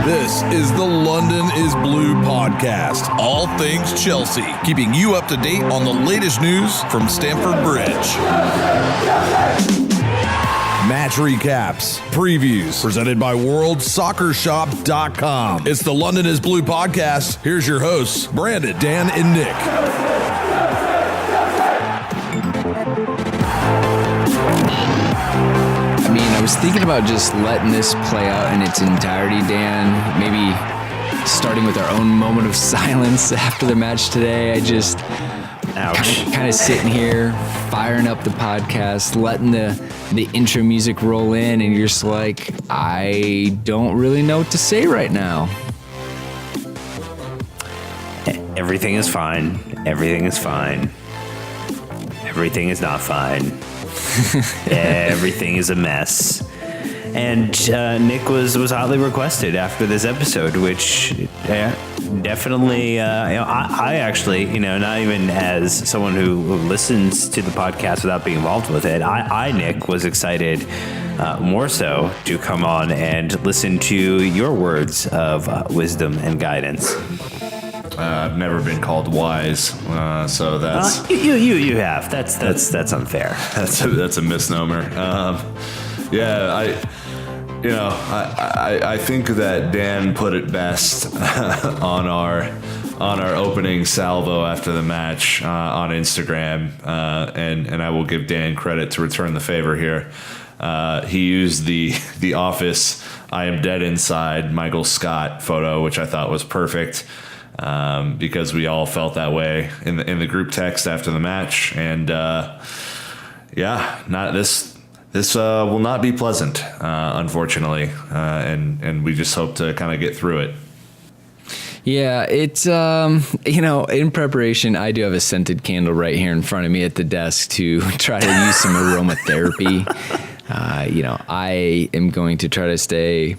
This is the London is Blue podcast. All things Chelsea, keeping you up to date on the latest news from Stamford Bridge. Match recaps, previews, presented by WorldSoccerShop.com. It's the London is Blue podcast. Here's your hosts, Brandon, Dan, and Nick. I was thinking about just letting this play out in its entirety, Dan. Maybe starting with our own moment of silence after the match today. I just kind of sitting here, firing up the podcast, letting the intro music roll in, and you're just like, I don't really know what to say right now. Everything is fine. Everything is fine. Everything is not fine. Everything is a mess. And Nick was hotly requested after this episode, which definitely, I actually, not even as someone who listens to the podcast without being involved with it, Nick, was excited more so to come on and listen to your words of wisdom and guidance. I've never been called wise, so that's you have. That's unfair. That's a misnomer. I think that Dan put it best on our opening salvo after the match on Instagram, and I will give Dan credit to return the favor here. He used the Office "I am dead inside" Michael Scott photo, which I thought was perfect. Because we all felt that way in the group text after the match, and this will not be pleasant, unfortunately, and we just hope to kind of get through it. Yeah, it's in preparation, I do have a scented candle right here in front of me at the desk to try to use some aromatherapy. I am going to try to stay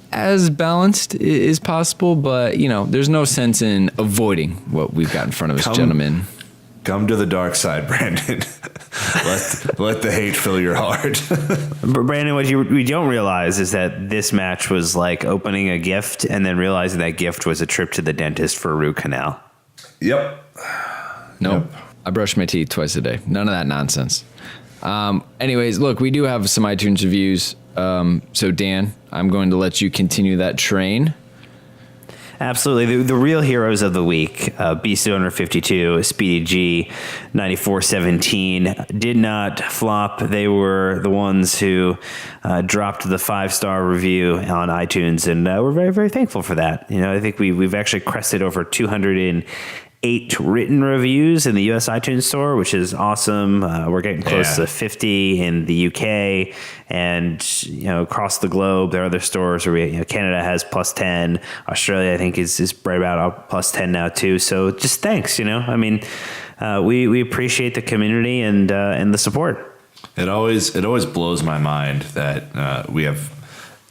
as balanced as possible, but there's no sense in avoiding what we've got in front of us, gentlemen. Come to the dark side, Brandon. let the hate fill your heart. Brandon, what we don't realize is that this match was like opening a gift and then realizing that gift was a trip to the dentist for a root canal. Yep. Nope. I brush my teeth twice a day. None of that nonsense. Anyways, look, we do have some iTunes reviews. So Dan, I'm going to let you continue that train. Absolutely. The real heroes of the week, Beast Owner 52, Speedy G, 9417, did not flop. They were the ones who dropped the 5-star review on iTunes, and we're very, very thankful for that. I think we've actually crested over 208 written reviews in the U.S. iTunes store, which is awesome. We're getting close to 50 in the UK, and across the globe, there are other stores where Canada has +10. Australia, I think, is right about +10 now too. So just thanks. We appreciate the community and the support. It always blows my mind that we have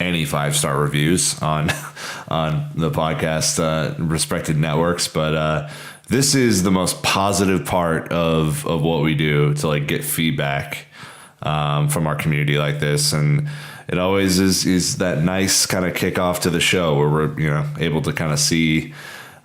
any 5-star reviews on the podcast respected networks, but this is the most positive part of what we do, to get feedback from our community like this, and it always is that nice kind of kickoff to the show where we're able to kind of see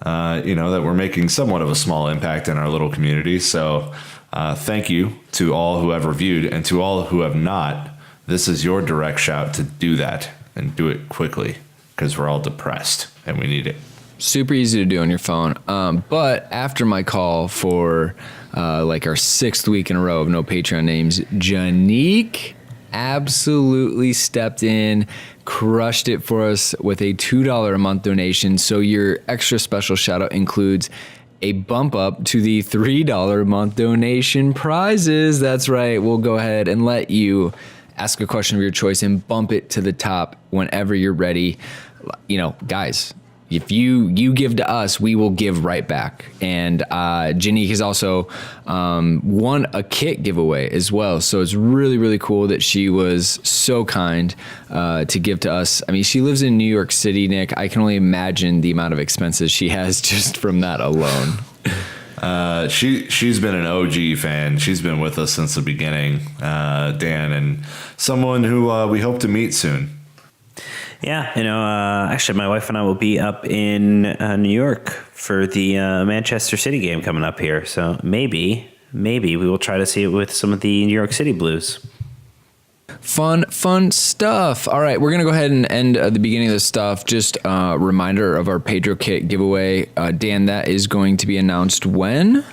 that we're making somewhat of a small impact in our little community. So thank you to all who have reviewed, and to all who have not. This is your direct shout to do that, and do it quickly, because we're all depressed and we need it. Super easy to do on your phone. But after my call for our 6th week in a row of no Patreon names, Janique absolutely stepped in, crushed it for us with a $2 a month donation. So your extra special shout out includes a bump up to the $3 a month donation prizes. That's right. We'll go ahead and let you ask a question of your choice and bump it to the top whenever you're ready. Guys, if you give to us, we will give right back. And Janique has also won a kit giveaway as well. So it's really, really cool that she was so kind to give to us. I mean, she lives in New York City, Nick. I can only imagine the amount of expenses she has just from that alone. She's been an OG fan. She's been with us since the beginning, Dan, and someone who we hope to meet soon. Yeah, actually, my wife and I will be up in New York for the Manchester City game coming up here. So maybe we will try to see it with some of the New York City Blues. Fun stuff. All right, we're going to go ahead and end the beginning of this stuff. Just a reminder of our Pedro kit giveaway. Dan, that is going to be announced when?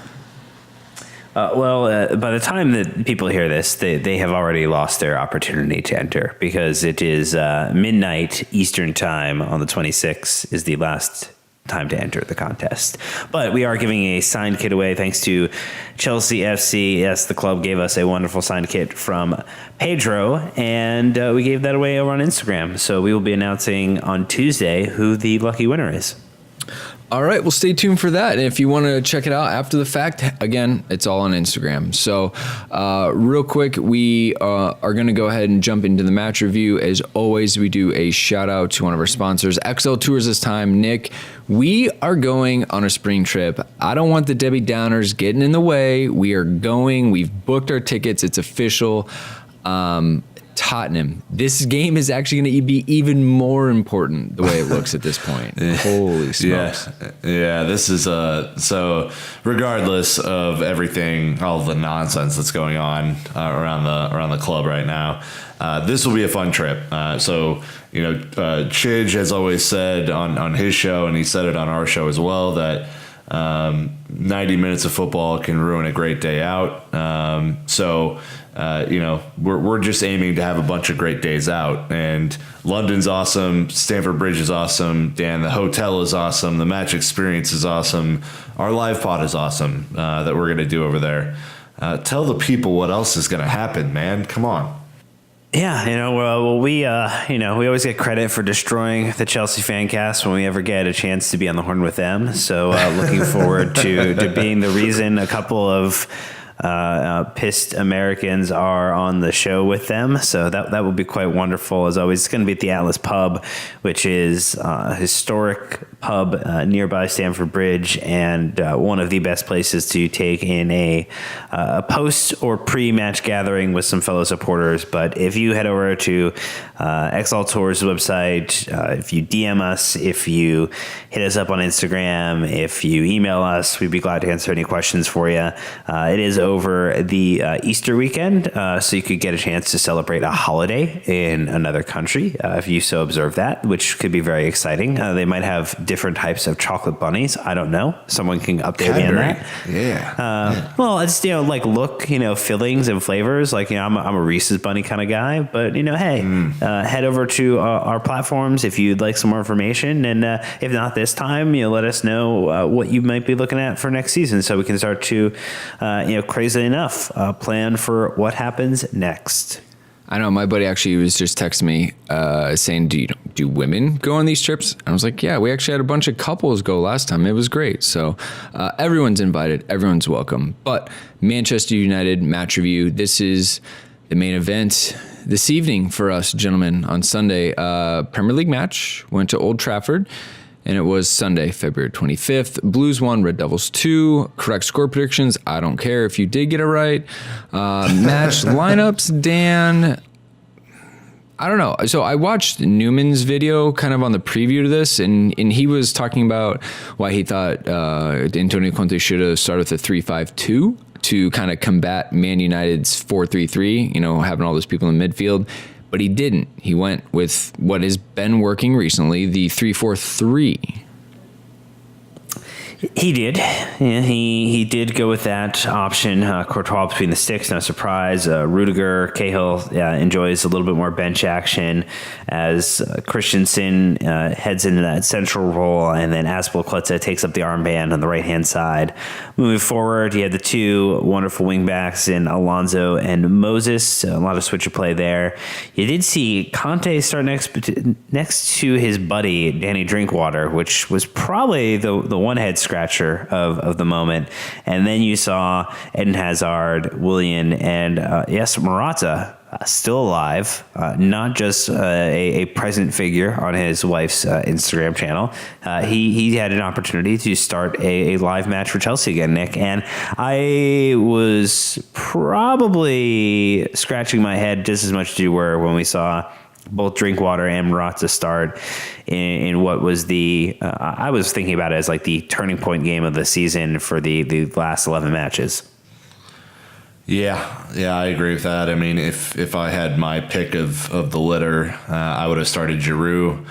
By the time that people hear this, they have already lost their opportunity to enter, because it is midnight Eastern time on the 26th is the last time to enter the contest. But we are giving a signed kit away thanks to Chelsea FC. Yes, the club gave us a wonderful signed kit from Pedro, and we gave that away over on Instagram. So we will be announcing on Tuesday who the lucky winner is. All right, well, stay tuned for that. And if you want to check it out after the fact, again, it's all on Instagram. So real quick, we are going to go ahead and jump into the match review. As always, we do a shout out to one of our sponsors, XL Tours this time. Nick, we are going on a spring trip. I don't want the Debbie Downers getting in the way. We are going. We've booked our tickets. It's official. Tottenham. This game is actually going to be even more important the way it looks at this point. Holy smokes. Yeah, this is so regardless of everything, all the nonsense that's going on around the club right now, this will be a fun trip. Chidge has always said on his show, and he said it on our show as well, that 90 minutes of football can ruin a great day out. We're just aiming to have a bunch of great days out, and London's awesome. Stamford Bridge is awesome. Dan, the hotel is awesome. The match experience is awesome. Our live pod is awesome that we're going to do over there. Tell the people what else is going to happen, man. Come on. Yeah, we always get credit for destroying the Chelsea fan cast when we ever get a chance to be on the horn with them. So looking forward to being the reason a couple of pissed Americans are on the show with them. So that will be quite wonderful. As always, it's going to be at the Atlas Pub, which is a historic pub nearby Stamford Bridge, and one of the best places to take in a post or pre-match gathering with some fellow supporters. But if you head over to XL Tours website, if you DM us, if you hit us up on Instagram, if you email us, we'd be glad to answer any questions for you. It is over the Easter weekend, so you could get a chance to celebrate a holiday in another country, if you so observe that, which could be very exciting. They might have different types of chocolate bunnies. I don't know. Someone can update me on that. Yeah. Well, it's fillings and flavors. I'm a Reese's bunny kind of guy, but head over to our platforms if you'd like some more information, and if not this time, let us know what you might be looking at for next season, so we can start to crazily enough plan for what happens next. I know my buddy actually was just texting me saying, do women go on these trips? And I was like, yeah, we actually had a bunch of couples go last time. It was great. So everyone's invited. Everyone's welcome. But Manchester United match review. This is the main event this evening for us, gentlemen. On Sunday, Premier League match. Went to Old Trafford. And it was Sunday, February 25th. Blues 1, Red Devils 2. Correct score predictions. I don't care if you did get it right. Match lineups, Dan. I don't know. So I watched Newman's video kind of on the preview to this, and he was talking about why he thought Antonio Conte should have started with a 3-5-2 to kind of combat Man United's 4-3-3, having all those people in midfield. But he didn't. He went with what has been working recently, the 3-4-3. He did. Yeah, he did go with that option. Courtois between the sticks, no surprise. Rudiger, Cahill enjoys a little bit more bench action as Christensen heads into that central role, and then Azpilicueta takes up the armband on the right-hand side. Moving forward, he had the two wonderful wingbacks in Alonso and Moses. A lot of switcher play there. You did see Conte start next to his buddy, Danny Drinkwater, which was probably the one head scratcher of the moment. And then you saw Eden Hazard, Willian, and Morata still alive, not just a present figure on his wife's Instagram channel. He had an opportunity to start a live match for Chelsea again, Nick, and I was probably scratching my head just as much as you were when we saw both Drinkwater and Morata start in what was I was thinking about it as like the turning point game of the season for the last 11 matches. Yeah, I agree with that. I mean, if I had my pick of the litter, I would have started Giroud,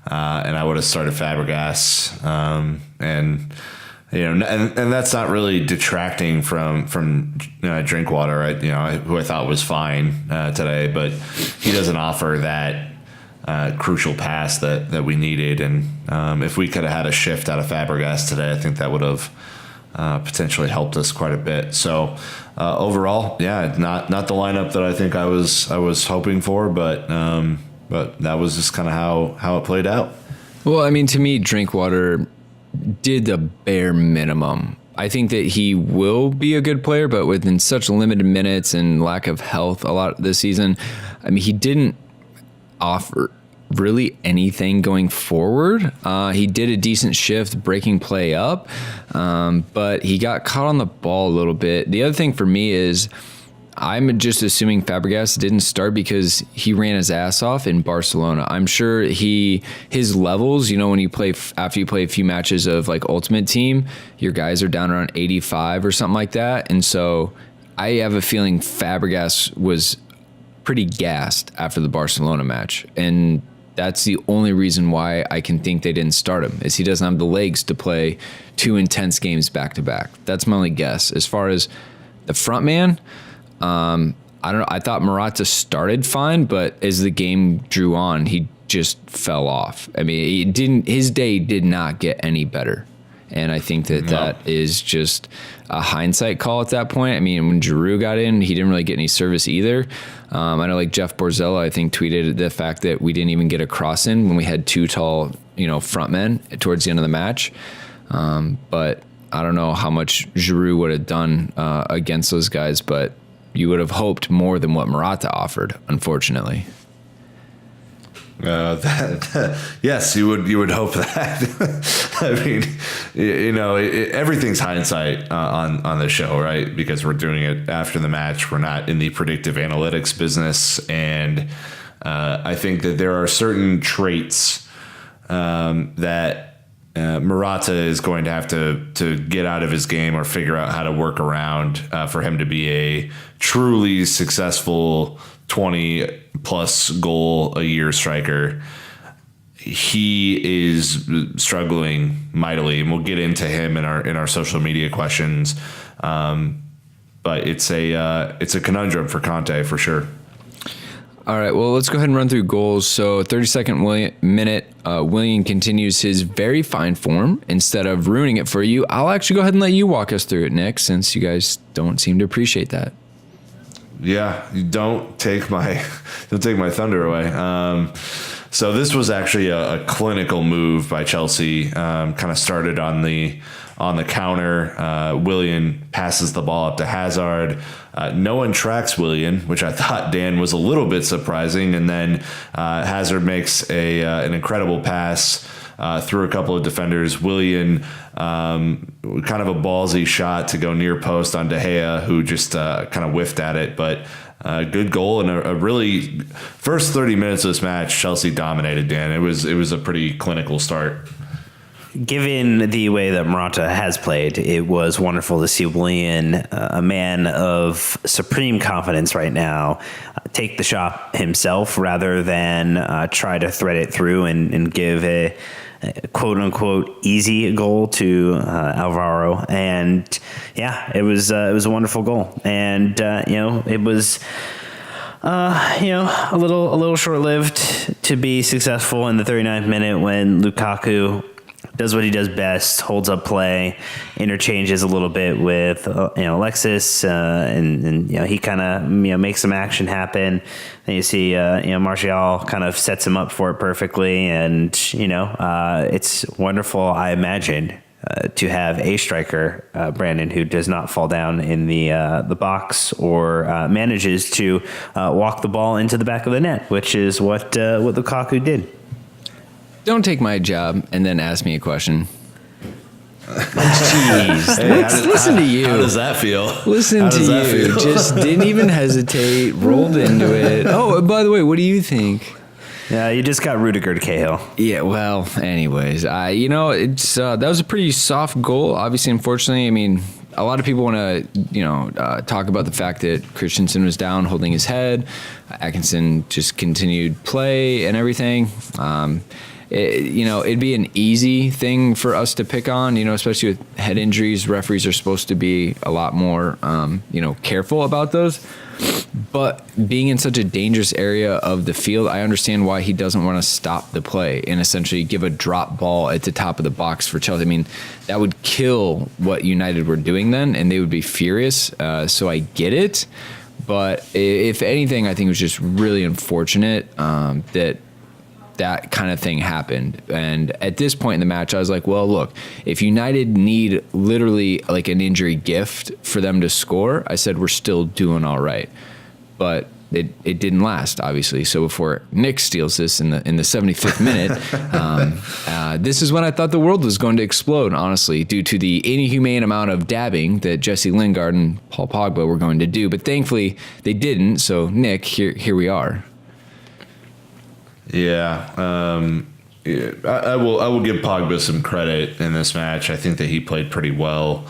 and I would have started Fabregas, and that's not really detracting from Drinkwater, right? Who I thought was fine today, but he doesn't offer that crucial pass that we needed, and if we could have had a shift out of Fabregas today, I think that would have potentially helped us quite a bit. So overall, yeah, not the lineup that I think I was hoping for, but that was just kind of how it played out. Well, I mean, to me, Drinkwater did the bare minimum. I think that he will be a good player, but within such limited minutes and lack of health a lot this season, I mean, he didn't offer really anything going forward. He did a decent shift breaking play up, but he got caught on the ball a little bit. The other thing for me is I'm just assuming Fabregas didn't start because he ran his ass off in Barcelona. I'm sure his levels, when you play after you play a few matches of like Ultimate Team, your guys are down around 85 or something like that. And so I have a feeling Fabregas was pretty gassed after the Barcelona match. And that's the only reason why I can think they didn't start him, is he doesn't have the legs to play 2 intense games back to back. That's my only guess. As far as the front man, I don't know. I thought Morata started fine, but as the game drew on, he just fell off. I mean, his day did not get any better. And I think that is just a hindsight call at that point. I mean, when Giroud got in, he didn't really get any service either. I know like Jeff Borzella, I think, tweeted the fact that we didn't even get a cross in when we had 2 tall, front men towards the end of the match. But I don't know how much Giroud would have done against those guys, but you would have hoped more than what Morata offered, unfortunately. Yes, you would hope that. I mean, everything's hindsight on the show, right? Because we're doing it after the match. We're not in the predictive analytics business, and I think that there are certain traits that Morata is going to have to get out of his game or figure out how to work around for him to be a truly successful 20 plus goal a year striker. He is struggling mightily, and we'll get into him in our social media questions. But it's a conundrum for Conte for sure. All right, well, let's go ahead and run through goals. So 32nd minute, Willian continues his very fine form. Instead of ruining it for you, I'll actually go ahead and let you walk us through it, Nick, since you guys don't seem to appreciate that. Yeah, you don't take my thunder away. So this was actually a clinical move by Chelsea. Kind of started on the counter. Willian passes the ball up to Hazard. No one tracks Willian, which I thought, Dan, was a little bit surprising. And then Hazard makes an incredible pass through a couple of defenders. Willian, kind of a ballsy shot to go near post on De Gea, who just kind of whiffed at it. But good goal, and a really first 30 minutes of this match, Chelsea dominated, Dan. It was a pretty clinical start. Given the way that Morata has played, it was wonderful to see Willian, a man of supreme confidence right now, take the shot himself rather than try to thread it through and give a quote unquote easy goal to Alvaro. And yeah, it was a wonderful goal. And it was a little short-lived to be successful in the 39th minute when Lukaku does what he does best, holds up play, interchanges a little bit with Alexis, and he kind of makes some action happen. And you see Martial kind of sets him up for it perfectly, and it's wonderful, I imagine, to have a striker, Brandon, who does not fall down in the box or manages to walk the ball into the back of the net, which is what Lukaku did. Don't take my job and then ask me a question. Jeez. Hey, listen to you. How does that feel? Listen to you. Just didn't even hesitate, rolled into it. Oh, by the way, what do you think? Yeah, you just got Rudiger to Cahill. Yeah, well, anyways, it's that was a pretty soft goal. Obviously, unfortunately, I mean, a lot of people want to, talk about the fact that Christensen was down holding his head. Atkinson just continued play and everything. It'd be an easy thing for us to pick on, especially with head injuries. Referees are supposed to be a lot more, careful about those. But being in such a dangerous area of the field, I understand why he doesn't want to stop the play and essentially give a drop ball at the top of the box for Chelsea. I mean, that would kill what United were doing then, and they would be furious. So I get it. But if anything, I think it was just really unfortunate that kind of thing happened. And at this point in the match, I was like, well, look, if United need literally like an injury gift for them to score, I said, we're still doing all right. But it didn't last, obviously. So before Nick steals this in the 75th minute, this is when I thought the world was going to explode, honestly, due to the inhumane amount of dabbing that Jesse Lingard and Paul Pogba were going to do. But thankfully, they didn't. So, Nick, here we are. Yeah, I will give Pogba some credit in this match. I think that he played pretty well.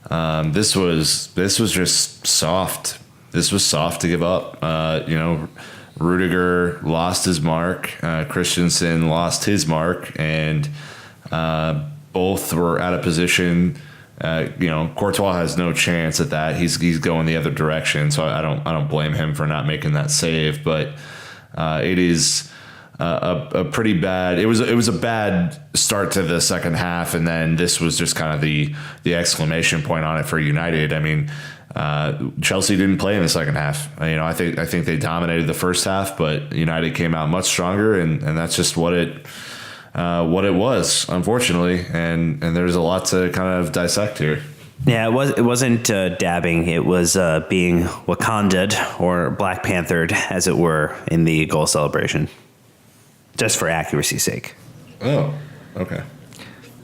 This was just soft. This was soft to give up. Rudiger lost his mark. Christensen lost his mark, and both were out of position. Courtois has no chance at that. He's going the other direction, so I don't blame him for not making that save. But it is a pretty bad. It was a bad start to the second half, and then this was just kind of the exclamation point on it for United. I mean, Chelsea didn't play in the second half. I think they dominated the first half, but United came out much stronger, and that's just what it was, unfortunately. And there's a lot to kind of dissect here. Yeah, it wasn't dabbing. It was being Wakanda'd or Black Panthered, as it were, in the goal celebration. Just for accuracy's sake. Oh, okay.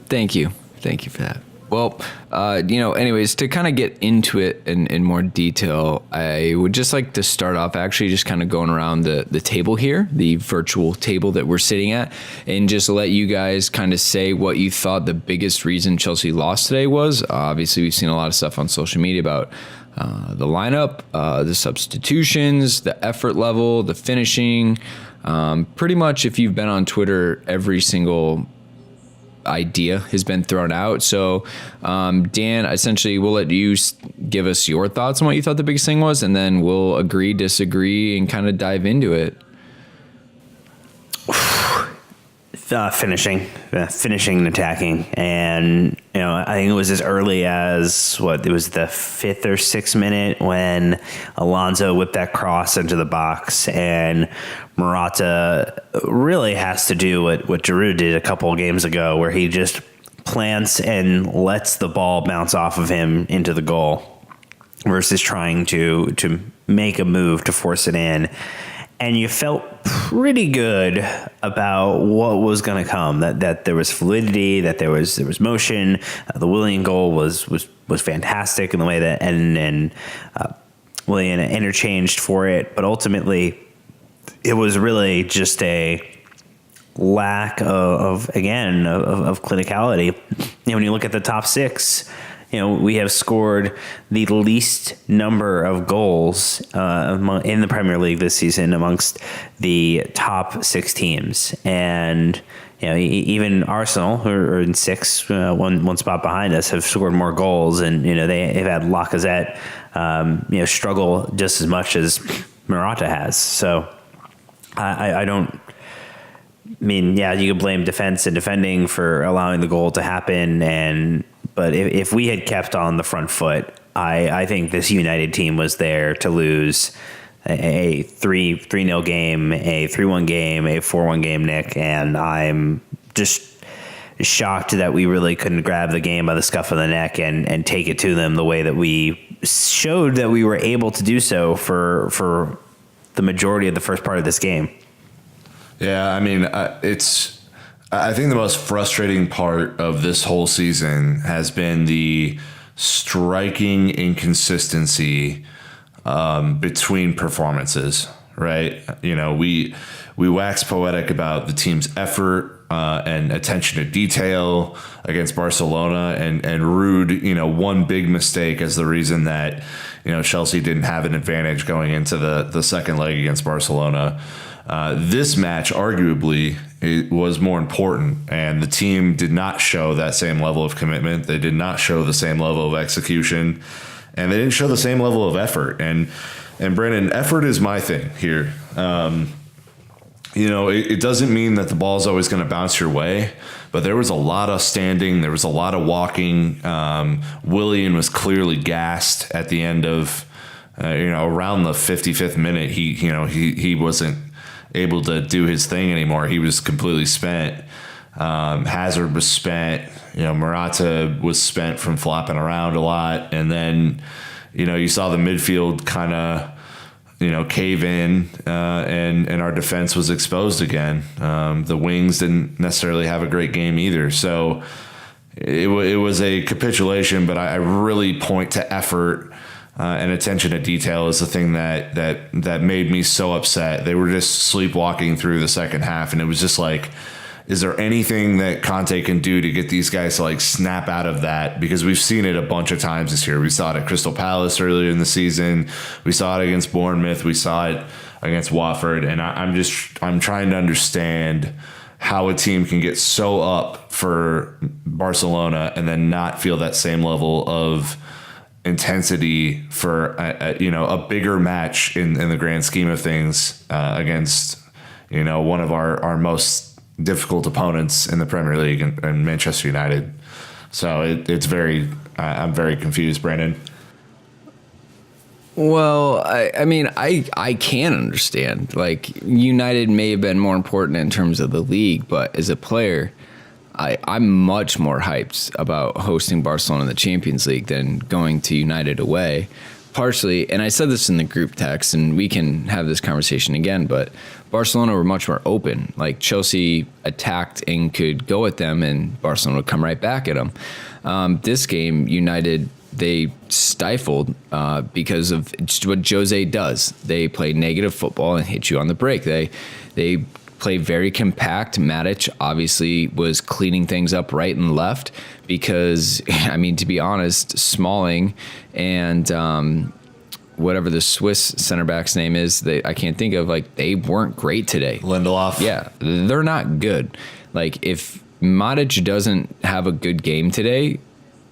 Thank you for that. Well, anyways, to kind of get into it in more detail, I would just like to start off actually just kind of going around the table here, the virtual table that we're sitting at, and just let you guys kind of say what you thought the biggest reason Chelsea lost today was. Obviously, we've seen a lot of stuff on social media about the lineup, the substitutions, the effort level, the finishing. Pretty much if you've been on Twitter, every single idea has been thrown out. So, Dan, essentially, we'll let you give us your thoughts on what you thought the biggest thing was, and then we'll agree, disagree, and kind of dive into it. Finishing and attacking. And, I think it was as early as it was the 5th or 6th minute when Alonso whipped that cross into the box, and Morata really has to do what Giroud did a couple of games ago, where he just plants and lets the ball bounce off of him into the goal versus trying to make a move to force it in. And you felt pretty good about what was going to come. That there was fluidity, that there was motion. The Willian goal was fantastic in the way that and Willian interchanged for it. But ultimately, it was really just a lack of clinicality. When you look at the top six, we have scored the least number of goals in the Premier League this season amongst the top 6 teams. And, even Arsenal, who are in 6, one spot behind us, have scored more goals. And, they've had Lacazette, struggle just as much as Morata has. So I don't... I mean, yeah, you could blame defense and defending for allowing the goal to happen, but if we had kept on the front foot, I think this United team was there to lose a 3-0 game, a 3-1 game, a 4-1 game, Nick, and I'm just shocked that we really couldn't grab the game by the scuff of the neck and take it to them the way that we showed that we were able to do so for the majority of the first part of this game. Yeah, I mean, I think the most frustrating part of this whole season has been the striking inconsistency between performances, right? We we wax poetic about the team's effort and attention to detail against Barcelona, and rude, one big mistake as the reason that, Chelsea didn't have an advantage going into the second leg against Barcelona. This match, arguably, it was more important, and the team did not show that same level of commitment. They did not show the same level of execution, and they didn't show the same level of effort. And Brandon, effort is my thing here. It doesn't mean that the ball is always going to bounce your way, but there was a lot of standing. There was a lot of walking. Willian was clearly gassed at the end of, around the 55th minute. He wasn't able to do his thing anymore. He was completely spent. Hazard was spent. Morata was spent from flopping around a lot. And then, you saw the midfield kind of, cave in, and our defense was exposed again. The wings didn't necessarily have a great game either. So it was a capitulation, but I really point to effort and attention to detail as the thing that made me so upset. They were just sleepwalking through the second half, and it was just like, is there anything that Conte can do to get these guys to snap out of that? Because we've seen it a bunch of times this year. We saw it at Crystal Palace earlier in the season. We saw it against Bournemouth. We saw it against Watford. And I'm trying to understand how a team can get so up for Barcelona and then not feel that same level of intensity for a bigger match in the grand scheme of things against one of our most difficult opponents in the Premier League and Manchester United. So I'm very confused, Brandon. Well, I can understand. United may have been more important in terms of the league, but as a player, I'm much more hyped about hosting Barcelona in the Champions League than going to United away. Partially, and I said this in the group text, and we can have this conversation again, but Barcelona were much more open. Chelsea attacked and could go at them, and Barcelona would come right back at them. This game, United, they stifled because of what Jose does. They play negative football and hit you on the break. They play very compact. Matic obviously was cleaning things up right and left because, to be honest, Smalling and whatever the Swiss center back's name is, I can't think of, they weren't great today. Lindelof. Yeah, they're not good. If Matic doesn't have a good game today,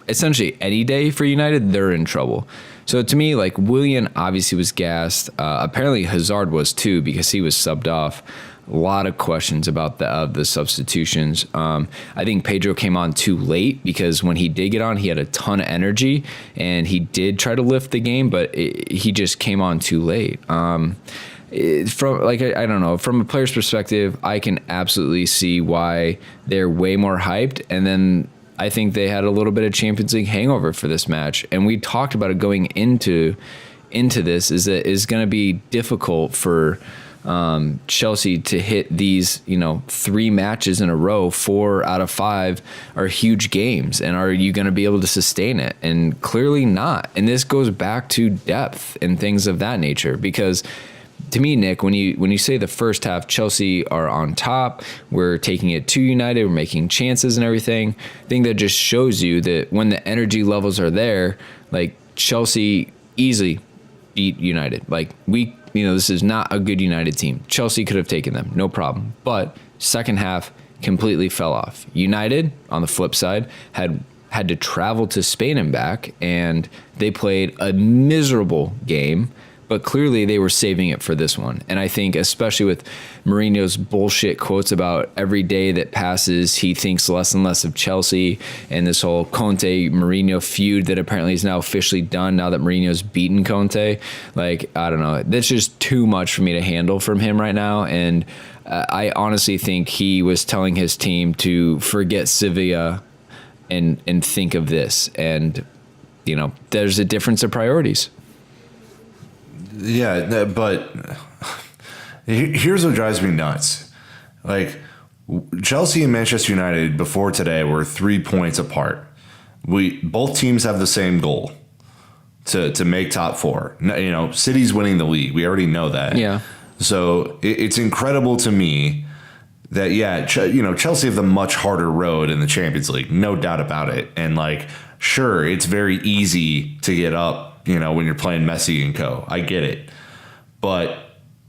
essentially any day for United, they're in trouble. So to me, Willian obviously was gassed. Apparently Hazard was too because he was subbed off. A lot of questions about the substitutions. I think Pedro came on too late because when he did get on, he had a ton of energy and he did try to lift the game, but he just came on too late. I don't know, from a player's perspective, I can absolutely see why they're way more hyped. And then I think they had a little bit of Champions League hangover for this match. And we talked about it going into this, is that it's going to be difficult for Chelsea to hit these, 3 matches in a row. 4 out of 5 are huge games. And are you going to be able to sustain it? And clearly not. And this goes back to depth and things of that nature, because to me, Nick, when you say the first half, Chelsea are on top, we're taking it to United, we're making chances and everything, I think that just shows you that when the energy levels are there, Chelsea easily beat United. This is not a good United team. Chelsea could have taken them, no problem. But second half completely fell off. United, on the flip side, had to travel to Spain and back, and they played a miserable game, but clearly they were saving it for this one. And I think especially with Mourinho's bullshit quotes about every day that passes, he thinks less and less of Chelsea, and this whole Conte-Mourinho feud that apparently is now officially done now that Mourinho's beaten Conte. I don't know. That's just too much for me to handle from him right now. And I honestly think he was telling his team to forget Sevilla and think of this. And, there's a difference of priorities. Yeah, but here's what drives me nuts. Chelsea and Manchester United before today were 3 points apart. Both teams have the same goal to make top 4. City's winning the league. We already know that. Yeah. So it's incredible to me that, Chelsea have the much harder road in the Champions League, no doubt about it. And like, sure, it's very easy to get up, when you're playing Messi and co. I get it. But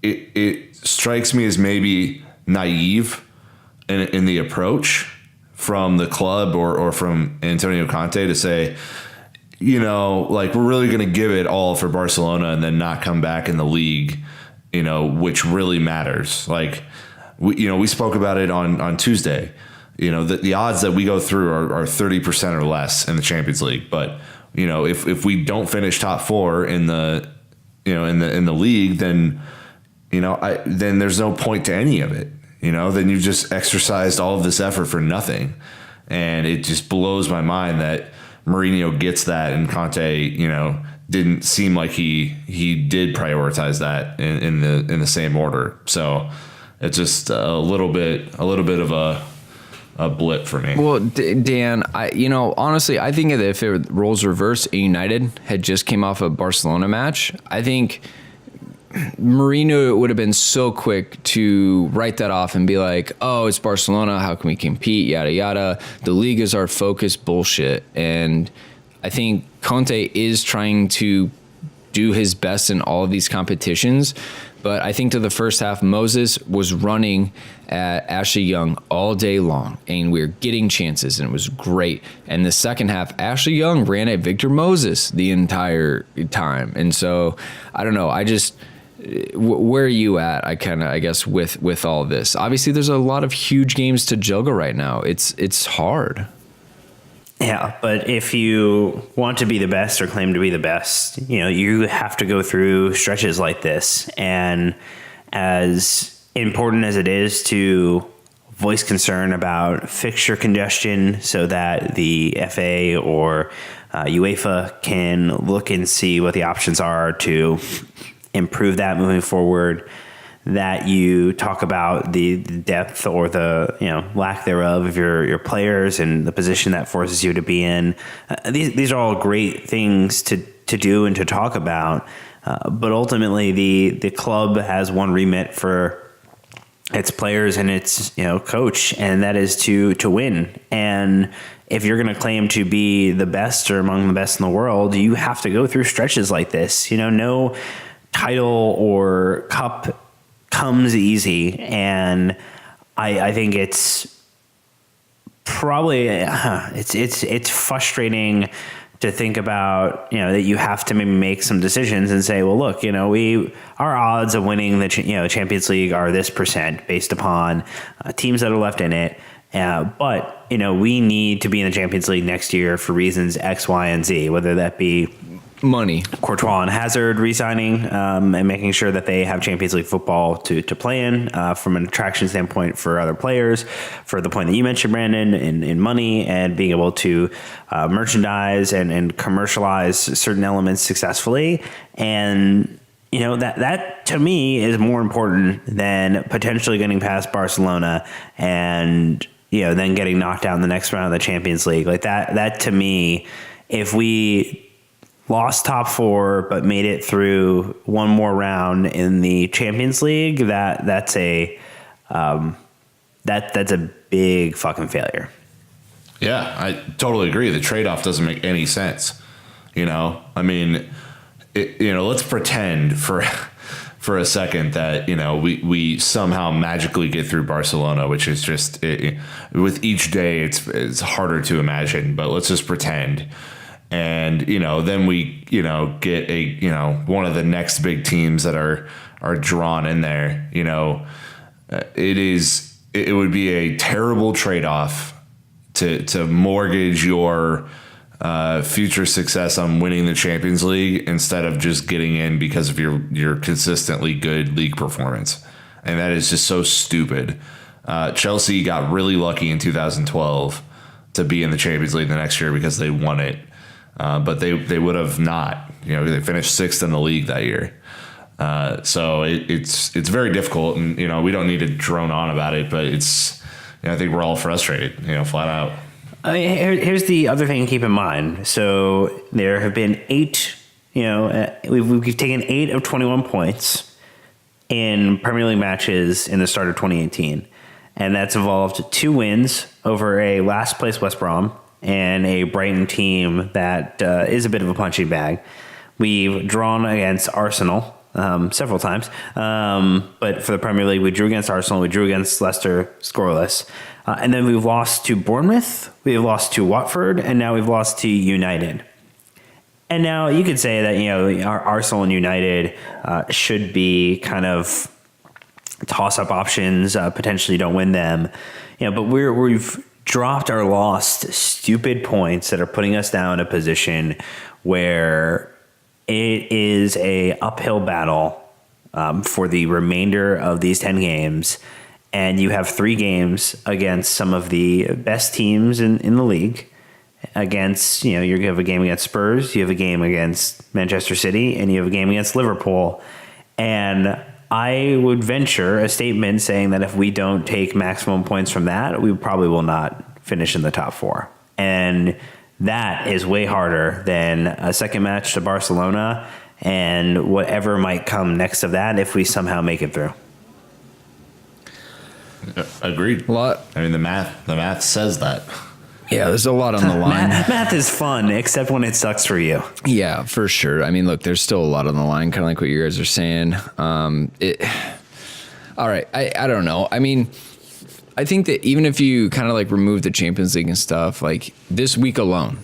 it strikes me as maybe naive in the approach from the club or from Antonio Conte to say, we're really going to give it all for Barcelona and then not come back in the league, which really matters. Like, we spoke about it on Tuesday. The odds that we go through are 30% or less in the Champions League. But, if we don't finish top 4 in the league, then, then there's no point to any of it. Then you've just exercised all of this effort for nothing. And it just blows my mind that Mourinho gets that and Conte, didn't seem like he did prioritize that in the same order. So it's just a little bit of a blip for me. Well, Dan, honestly, I think that if it roles reverse and United had just came off a Barcelona match, I think Mourinho would have been so quick to write that off and be like, oh, it's Barcelona. How can we compete? Yada, yada. The league is our focus, bullshit. And I think Conte is trying to do his best in all of these competitions. But I think to the first half, Moses was running at Ashley Young all day long, and we were getting chances, and it was great. And the second half, Ashley Young ran at Victor Moses the entire time. And so, I don't know. Where are you at? I guess with all this. Obviously, there's a lot of huge games to juggle right now. It's hard. Yeah, but if you want to be the best or claim to be the best, you have to go through stretches like this. And as important as it is to voice concern about fixture congestion so that the FA or UEFA can look and see what the options are to improve that moving forward, that you talk about the depth or the lack thereof of your players and the position that forces you to be in. These are all great things to do and to talk about, but ultimately the club has one remit for its players and its coach, and that is to win. And if you're going to claim to be the best or among the best in the world, you have to go through stretches like this. No title or cup comes easy, and I think it's probably it's frustrating to think about that you have to maybe make some decisions and say, well, look, our odds of winning the Champions League are this % based upon teams that are left in it, but we need to be in the Champions League next year for reasons X, Y, and Z, whether that be money, Courtois and Hazard re-signing, and making sure that they have Champions League football to play in from an attraction standpoint for other players, for the point that you mentioned, Brandon, in money and being able to merchandise and commercialize certain elements successfully. And that to me is more important than potentially getting past Barcelona and then getting knocked out in the next round of the Champions League. Like that to me, if we lost top 4 but made it through one more round in the Champions League, that's a big fucking failure. Yeah, I totally agree. The trade-off doesn't make any sense. I mean, let's pretend for a second that we somehow magically get through Barcelona, which is just with each day it's harder to imagine. But let's just pretend. And, then we, get one of the next big teams that are drawn in there. It would be a terrible trade-off to mortgage your future success on winning the Champions League instead of just getting in because of your consistently good league performance. And that is just so stupid. Chelsea got really lucky in 2012 to be in the Champions League the next year because they won it. But they would have not. They finished 6th in the league that year. So it's very difficult, and we don't need to drone on about it. But it's I think we're all frustrated, flat out. Here's the other thing to keep in mind. So there have been 8. We've taken 8 of 21 points. in Premier League matches in the start of 2018. And that's involved 2 wins over a last place West Brom and a Brighton team that is a bit of a punching bag. We've drawn against Arsenal several times. But for the Premier League, we drew against Arsenal. We drew against Leicester scoreless. And then we've lost to Bournemouth. We've lost to Watford. And now we've lost to United. And now you could say that, our Arsenal and United should be kind of toss-up options, potentially don't win them. But we've dropped or lost stupid points that are putting us down in a position where it is a uphill battle for the remainder of these 10 games. And you have 3 games against some of the best teams in the league. Against, you have a game against Spurs, you have a game against Manchester City, and you have a game against Liverpool. And I would venture a statement saying that if we don't take maximum points from that, we probably will not finish in the top 4. And that is way harder than a second match to Barcelona and whatever might come next of that if we somehow make it through. Agreed. What? I mean, the math says that. Yeah, there's a lot on the line. Math is fun, except when it sucks for you. Yeah, for sure. I mean, look, there's still a lot on the line, kind of like what you guys are saying. All right, I don't know. I mean, I think that even if you kind of like remove the Champions League and stuff, like this week alone,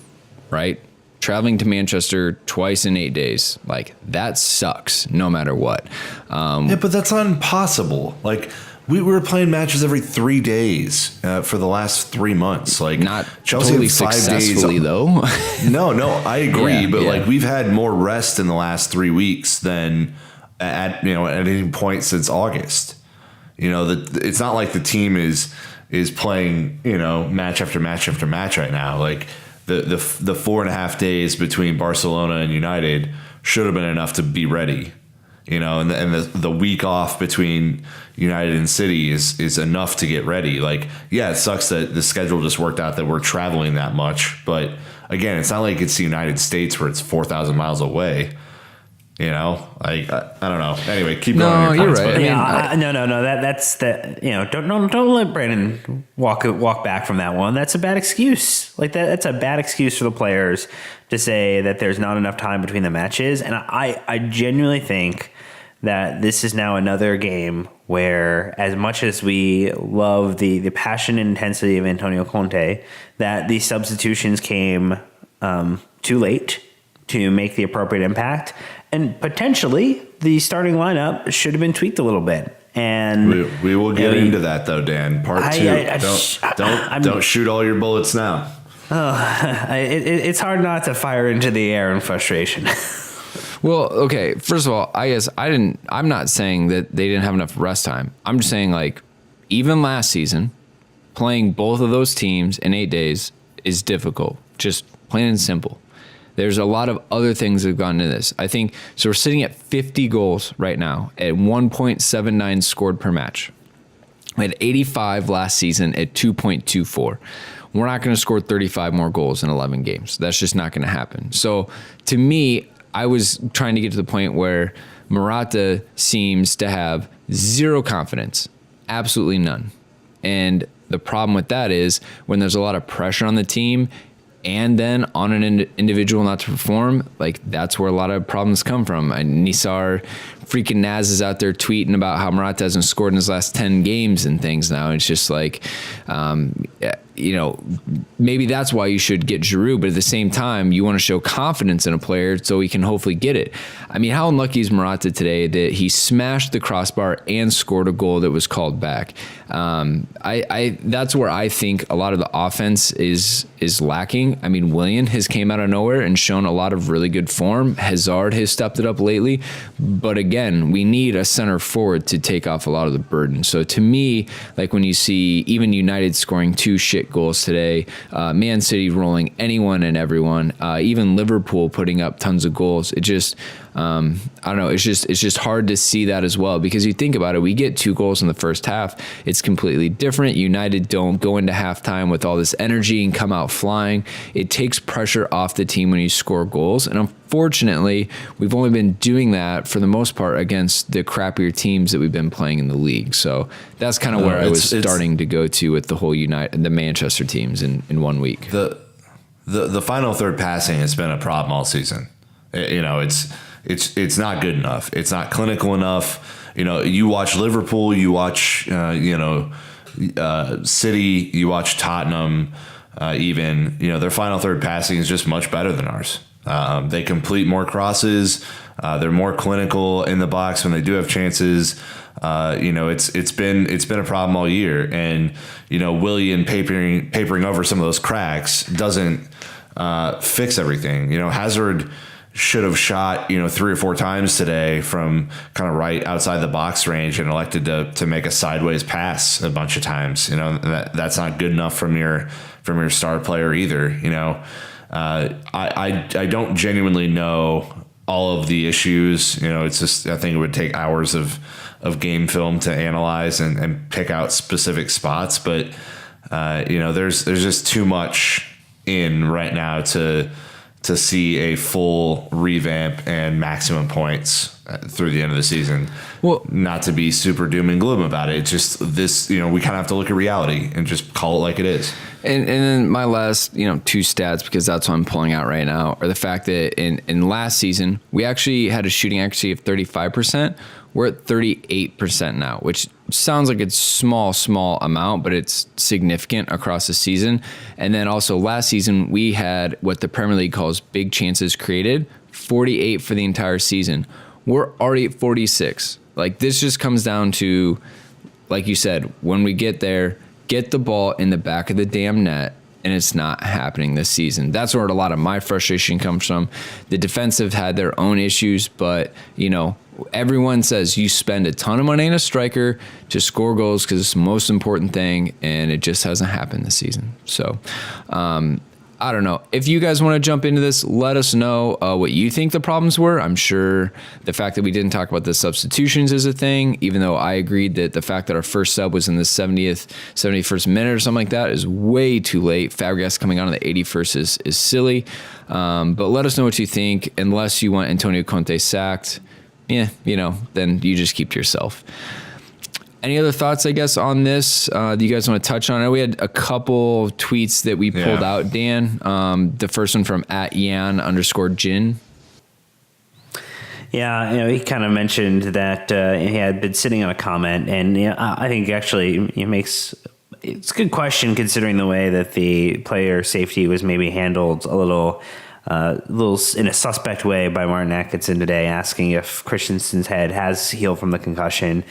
right? Traveling to Manchester twice in 8 days, like that sucks no matter what. Yeah, but that's not impossible. Like, we were playing matches every 3 days for the last 3 months. Like, not Chelsea totally had 5 successfully days. though. No, I agree. But yeah. like, we've had more rest in the last 3 weeks than at any point since August. It's not like the team is playing match after match after match right now. Like the 4.5 days between Barcelona and United should have been enough to be ready. And the week off between United and City is enough to get ready. Like, yeah, it sucks that the schedule just worked out that we're traveling that much. But again, it's not like it's the United States where it's 4,000 miles away. I don't know. Anyway, keep going. No, you're right. No. That's that. Don't let Brandon walk back from that one. That's a bad excuse. Like that's a bad excuse for the players to say that there's not enough time between the matches. And I genuinely think that this is now another game where, as much as we love the passion and intensity of Antonio Conte, that the substitutions came too late to make the appropriate impact. And potentially the starting lineup should have been tweaked a little bit. And we will get into that though, Dan. Part 2. Don't shoot all your bullets now. It's hard not to fire into the air in frustration. Well, okay. First of all, I guess I'm not saying that they didn't have enough rest time. I'm just saying, like, even last season, playing both of those teams in 8 days is difficult. Just plain and simple. There's a lot of other things that have gone into this. I think, so we're sitting at 50 goals right now at 1.79 scored per match. We had 85 last season at 2.24. We're not going to score 35 more goals in 11 games. That's just not going to happen. So to me, I was trying to get to the point where Morata seems to have zero confidence, absolutely none. And the problem with that is when there's a lot of pressure on the team and then on an individual not to perform, like that's where a lot of problems come from. And Nisar freaking Naz is out there tweeting about how Morata hasn't scored in his last 10 games and things now. It's just like, maybe that's why you should get Giroud, but at the same time, you want to show confidence in a player so he can hopefully get it. I mean, how unlucky is Morata today that he smashed the crossbar and scored a goal that was called back? That's where I think a lot of the offense is lacking. I mean, Willian has came out of nowhere and shown a lot of really good form. Hazard has stepped it up lately, but again, we need a center forward to take off a lot of the burden. So to me, like when you see even United scoring 2 shit goals today, Man City rolling anyone and everyone, even Liverpool putting up tons of goals, it just, I don't know. It's just hard to see that as well, because you think about it, we get 2 goals in the first half. It's completely different. United don't go into halftime with all this energy and come out flying. It takes pressure off the team when you score goals. And unfortunately, we've only been doing that for the most part against the crappier teams that we've been playing in the league. So that's kind of where I was starting to go to with the whole the Manchester teams in 1 week. The final third passing has been a problem all season. It's not good enough. It's not clinical enough. You watch Liverpool, you watch City, you watch Tottenham. Even their final third passing is just much better than ours. They complete more crosses. They're more clinical in the box when they do have chances. It's been a problem all year, and Willian papering over some of those cracks doesn't fix everything. Hazard should have shot 3 or 4 times today from kind of right outside the box range and elected to make a sideways pass a bunch of times. That's not good enough from your star player either. I don't genuinely know all of the issues. It's just, I think it would take hours of game film to analyze and pick out specific spots, but there's just too much in right now to see a full revamp and maximum points through the end of the season. Well, not to be super doom and gloom about it. It's just this, we kind of have to look at reality and just call it like it is. And then my last, 2 stats, because that's what I'm pulling out right now, are the fact that in last season, we actually had a shooting accuracy of 35%. We're at 38% now, which sounds like it's small amount, but it's significant across the season. And then also last season, we had what the Premier League calls big chances created, 48 for the entire season. We're already at 46. Like, this just comes down to, like you said, when we get there, get the ball in the back of the damn net, and it's not happening this season. That's where a lot of my frustration comes from. The defensive had their own issues, but, everyone says you spend a ton of money on a striker to score goals because it's the most important thing, and it just hasn't happened this season. So, I don't know. If you guys want to jump into this, let us know what you think the problems were. I'm sure the fact that we didn't talk about the substitutions is a thing, even though I agreed that the fact that our first sub was in the 71st minute or something like that is way too late. Fabregas coming on in the 81st is silly. But let us know what you think. Unless you want Antonio Conte sacked, then you just keep to yourself. Any other thoughts, I guess, on this? Do you guys want to touch on it? We had a couple tweets that we pulled out, Dan. The first one from @Yan_Jin. Yeah, he kind of mentioned that he had been sitting on a comment, and I think actually it's a good question considering the way that the player safety was maybe handled a little in a suspect way by Martin Atkinson today, asking if Christensen's head has healed from the concussion.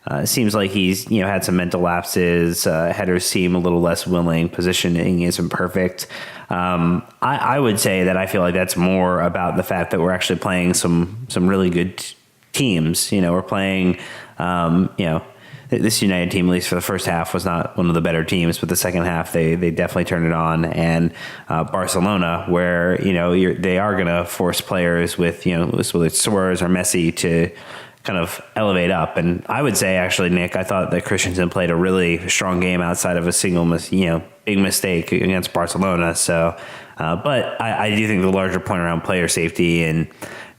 It seems like he's had some mental lapses. Headers seem a little less willing. Positioning isn't perfect. I would say that I feel like that's more about the fact that we're actually playing some really good teams. We're playing, this United team, at least for the first half, was not one of the better teams, but the second half they definitely turned it on. And Barcelona, where they are going to force players with whether it's Suarez or Messi to kind of elevate up. And I would say, actually, Nick, I thought that Christensen played a really strong game outside of a single big mistake against Barcelona. So, but I do think the larger point around player safety and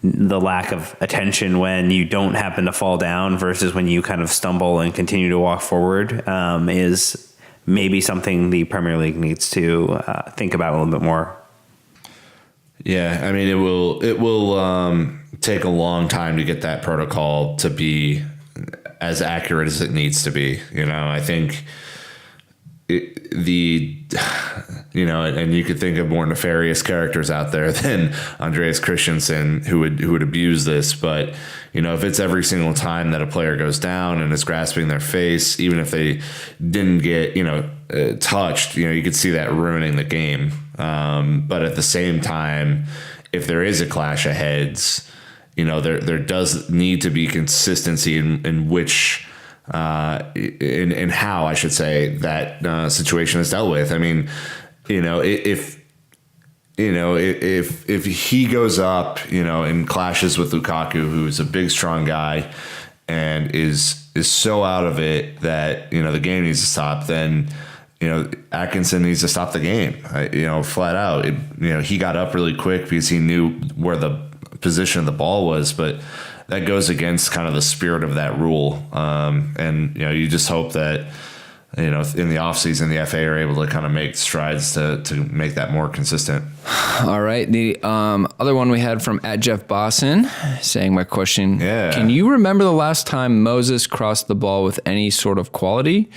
the lack of attention when you don't happen to fall down versus when you kind of stumble and continue to walk forward is maybe something the Premier League needs to think about a little bit more. Yeah, I mean, it will take a long time to get that protocol to be as accurate as it needs to be. I think and you could think of more nefarious characters out there than Andreas Christensen who would abuse this. But, if it's every single time that a player goes down and is grasping their face, even if they didn't get, touched, you could see that ruining the game. But at the same time, if there is a clash of heads, there does need to be consistency in which in how I should say that situation is dealt with. I mean, if if he goes up, and clashes with Lukaku, who's a big, strong guy, and is so out of it that the game needs to stop, then Atkinson needs to stop the game. Flat out. He got up really quick because he knew where the position of the ball was, but that goes against kind of the spirit of that rule. And you just hope that in the offseason, the FA are able to kind of make strides to make that more consistent. All right. The other one we had from @JeffBosson saying, my question, can you remember the last time Moses crossed the ball with any sort of quality? ?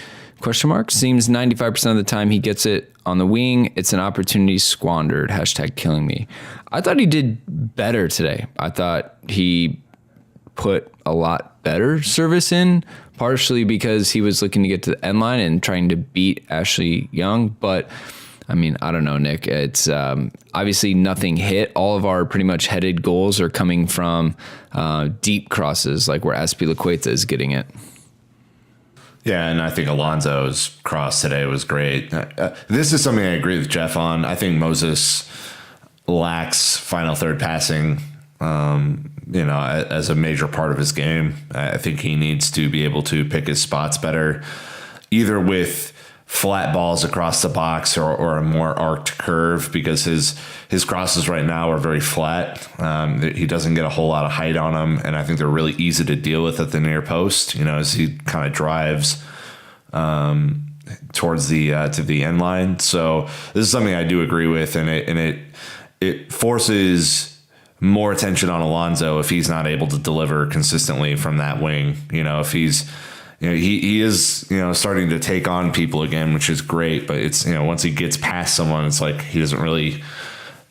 Seems 95% of the time he gets it on the wing. It's an opportunity squandered. #killing me. I thought he did better today. I thought he put a lot better service in, partially because he was looking to get to the end line and trying to beat Ashley Young. But I mean, I don't know, Nick. It's obviously nothing hit. All of our pretty much headed goals are coming from deep crosses, like where Azpilicueta is getting it. Yeah, and I think Alonso's cross today was great. This is something I agree with Jeff on. I think Moses lacks final third passing, as a major part of his game. I think he needs to be able to pick his spots better, either with flat balls across the box or a more arced curve, because his crosses right now are very flat. He doesn't get a whole lot of height on them, and I think they're really easy to deal with at the near post, as he kind of drives towards the to the end line. So this is something I do agree with, and it forces more attention on Alonso if he's not able to deliver consistently from that wing. If he's he is, starting to take on people again, which is great. But it's, once he gets past someone, it's like he doesn't really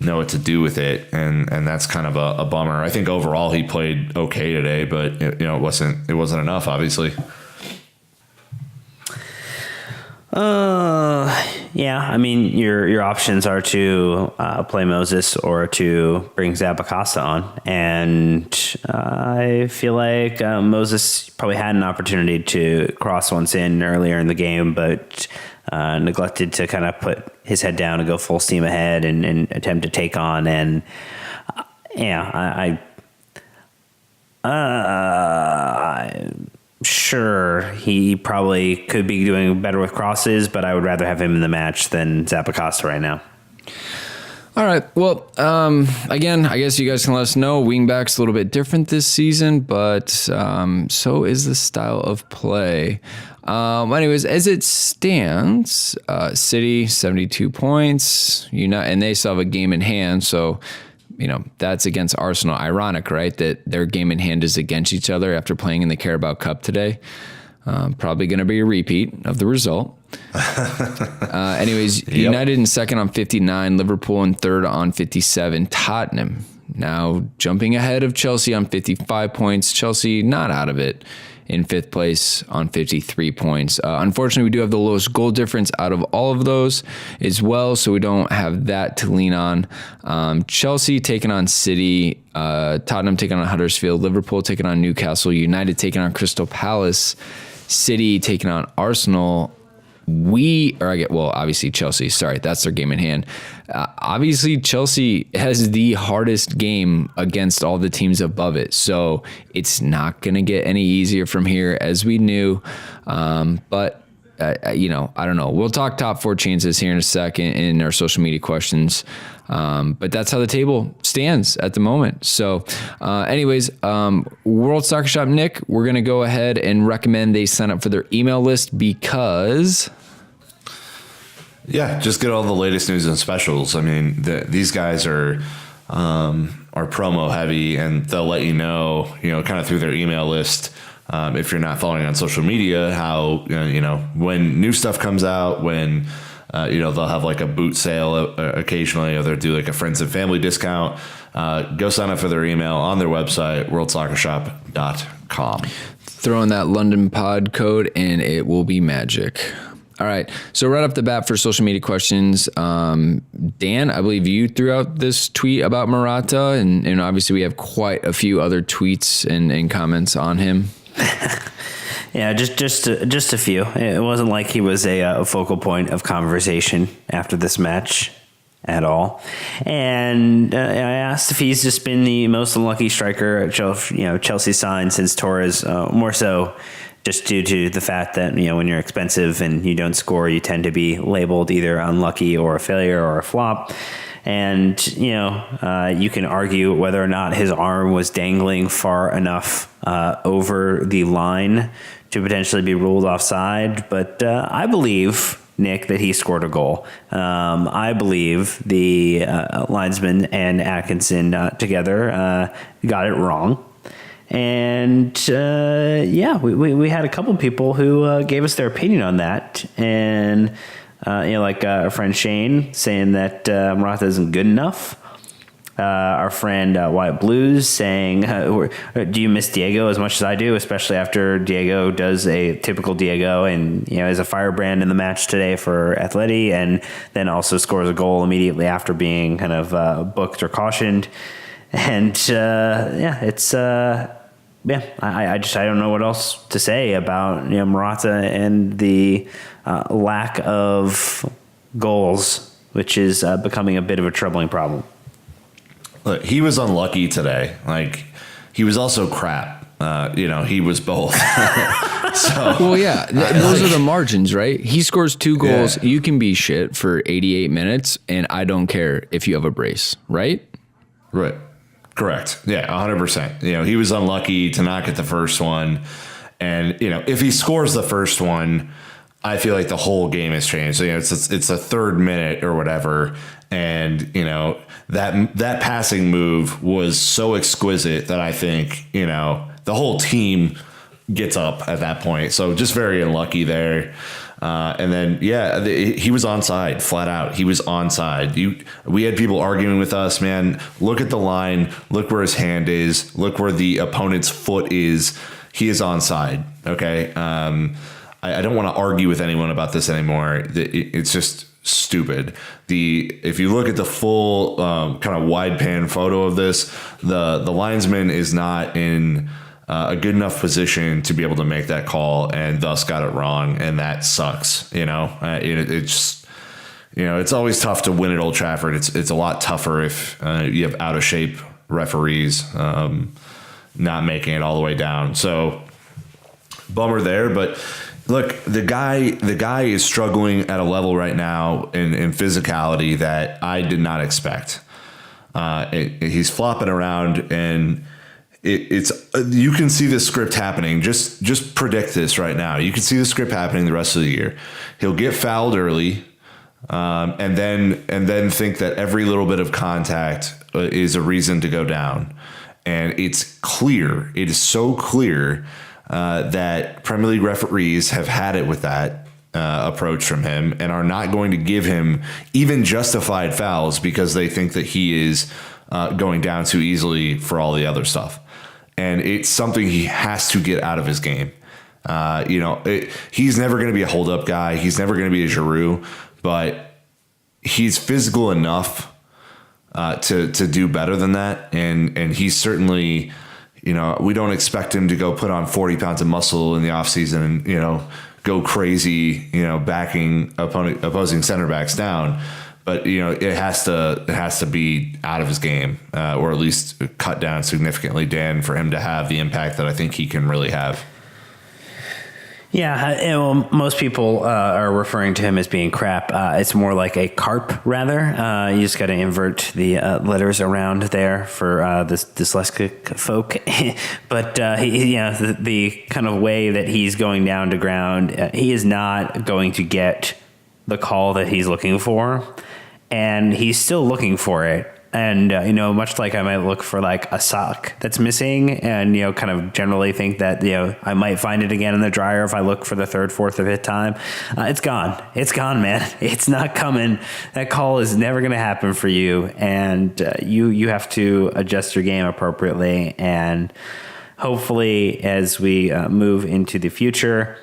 know what to do with it. And that's kind of a bummer. I think overall he played okay today, but it wasn't enough, obviously. Yeah, I mean, your options are to play Moses or to bring Zappacosta on. And I feel like Moses probably had an opportunity to cross once in earlier in the game, but neglected to kind of put his head down and go full steam ahead and attempt to take on. And sure, he probably could be doing better with crosses, but I would rather have him in the match than Zappacosta right now. All right. Well, again, I guess you guys can let us know. Wingback's a little bit different this season, but so is the style of play. Anyways, as it stands, City 72 points, and they still have a game in hand, so that's against Arsenal. Ironic, right? That their game in hand is against each other after playing in the Carabao Cup today. Probably going to be a repeat of the result. Anyways, yep. United in second on 59, Liverpool in third on 57, Tottenham now jumping ahead of Chelsea on 55 points. Chelsea not out of it in fifth place on 53 points. Unfortunately, we do have the lowest goal difference out of all of those as well, so we don't have that to lean on. Chelsea taking on City, Tottenham taking on Huddersfield, Liverpool taking on Newcastle, United taking on Crystal Palace, City taking on Arsenal. Obviously Chelsea. Sorry, that's their game in hand. Obviously, Chelsea has the hardest game against all the teams above it, so it's not going to get any easier from here, as we knew. But I don't know. We'll talk top four chances here in a second in our social media questions. But that's how the table stands at the moment. So anyways, World Soccer Shop, Nick, we're going to go ahead and recommend they sign up for their email list because... Yeah, just get all the latest news and specials. I mean, these guys are promo heavy, and they'll let you know, kind of through their email list, if you're not following on social media, how, when new stuff comes out, when... they'll have like a boot sale occasionally, or they'll do like a friends and family discount. Go sign up for their email on their website, worldsoccershop.com. Throw in that London pod code and it will be magic. All right. So right off the bat for social media questions, Dan, I believe you threw out this tweet about Morata, and obviously we have quite a few other tweets and comments on him. Yeah, just a few. It wasn't like he was a focal point of conversation after this match. at all. And I asked if he's just been the most unlucky striker Chelsea signed since Torres, more so just due to the fact that, when you're expensive and you don't score, you tend to be labeled either unlucky or a failure or a flop. And, you can argue whether or not his arm was dangling far enough over the line to potentially be ruled offside. But I believe, Nick, that he scored a goal. I believe the linesman and Atkinson together got it wrong. And we had a couple people who gave us their opinion on that. And like our friend Shane saying that Morata isn't good enough. Our friend White Blues saying, do you miss Diego as much as I do, especially after Diego does a typical Diego and, is a firebrand in the match today for Atleti, and then also scores a goal immediately after being kind of booked or cautioned. And I don't know what else to say about Morata and the lack of goals, which is becoming a bit of a troubling problem. Look, he was unlucky today. Like, he was also crap. He was both. Those are the margins, right? He scores 2 goals. Yeah. You can be shit for 88 minutes, and I don't care if you have a brace, right? Right. Correct. Yeah, 100%. He was unlucky to not get the first one. And, if he scores the first one, I feel like the whole game has changed. So, it's a third minute or whatever. And, that passing move was so exquisite that I think, the whole team gets up at that point. So just very unlucky there. And then, he was onside, flat out. He was onside. We had people arguing with us, man. Look at the line. Look where his hand is. Look where the opponent's foot is. He is onside. Okay. I don't want to argue with anyone about this anymore. It's just stupid. If you look at the full kind of wide pan photo of this, the linesman is not in a good enough position to be able to make that call, and thus got it wrong, and that sucks. It's always tough to win at Old Trafford. It's a lot tougher if you have out of shape referees not making it all the way down. So bummer there, but look, the guy is struggling at a level right now in physicality that I did not expect. He's flopping around, and it's you can see the script happening. Just predict this right now. You can see the script happening the rest of the year. He'll get fouled early, and then think that every little bit of contact is a reason to go down. And it's clear. It is so clear that Premier League referees have had it with that approach from him and are not going to give him even justified fouls because they think that he is going down too easily for all the other stuff. And it's something he has to get out of his game. He's never going to be a hold-up guy. He's never going to be a Giroud, but he's physical enough to do better than that. And he's certainly, we don't expect him to go put on 40 pounds of muscle in the offseason and, go crazy, backing opposing center backs down. But, it has to be out of his game or at least cut down significantly, Dan, for him to have the impact that I think he can really have. Yeah, most people are referring to him as being crap. It's more like a carp, rather. You just got to invert the letters around there for this dyslexic folk. But the kind of way that he's going down to ground, he is not going to get the call that he's looking for, and he's still looking for it. And, much like I might look for like a sock that's missing and, kind of generally think that, I might find it again in the dryer if I look for the third, fourth, or fifth time. It's gone. It's gone, man. It's not coming. That call is never going to happen for you. And you have to adjust your game appropriately. And hopefully as we move into the future,